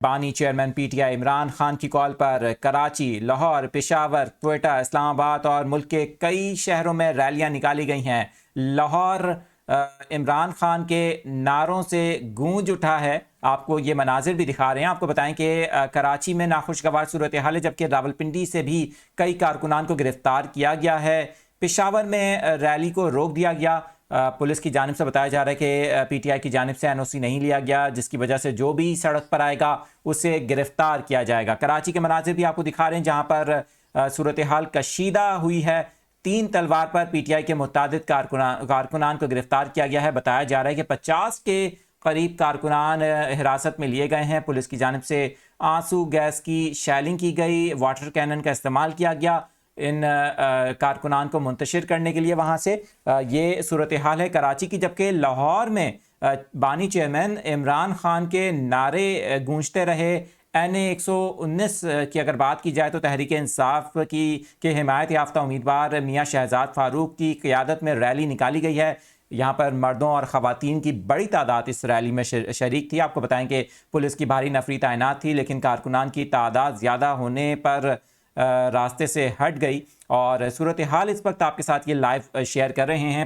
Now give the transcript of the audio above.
بانی chairman P T I Imran Khan کی کال پر کراچی، لاہور، پشاور، کوئٹہ، اسلام آباد اور ملک کے کئی شہروں میں ریلیاں نکالی گئی ہیں۔ لاہور عمران خان کے نعروں سے گونج اٹھا ہے۔ آپ کو یہ مناظر بھی دکھا رہے ہیں۔ آپ کو بتائیں کہ کراچی میں ناخوشگوار صورتحال ہے، جبکہ راولپنڈی سے بھی کئی کارکنان کو گرفتار کیا گیا ہے۔ پشاور میں ریلی کو روک دیا گیا۔ پولیس کی جانب سے بتایا جا رہا ہے کہ پی ٹی آئی کی جانب سے این او سی نہیں لیا گیا، جس کی وجہ سے جو بھی سڑک پر آئے گا اسے گرفتار کیا جائے گا۔ کراچی کے مناظر بھی آپ کو دکھا رہے ہیں، جہاں پر صورتحال کشیدہ ہوئی ہے۔ 3 تلوار پر پی ٹی آئی کے متعدد کارکنان کو گرفتار کیا گیا ہے۔ بتایا جا رہا ہے کہ 50 کے قریب کارکنان حراست میں لیے گئے ہیں۔ پولیس کی جانب سے آنسو گیس کی شیلنگ کی گئی، واٹر کینن کا استعمال کیا گیا ان کارکنان کو منتشر کرنے کے لیے وہاں سے۔ یہ صورتحال ہے کراچی کی، جبکہ لاہور میں بانی چیئرمین عمران خان کے نعرے گونجتے رہے۔ این اے 119 کی اگر بات کی جائے تو تحریک انصاف کے حمایت یافتہ امیدوار میاں شہزاد فاروق کی قیادت میں ریلی نکالی گئی ہے۔ یہاں پر مردوں اور خواتین کی بڑی تعداد اس ریلی میں شریک تھی۔ آپ کو بتائیں کہ پولیس کی بھاری نفری تعینات تھی، لیکن کارکنان کی تعداد زیادہ ہونے پر راستے سے ہٹ گئی۔ اور صورتحال اس وقت آپ کے ساتھ یہ لائیو شیئر کر رہے ہیں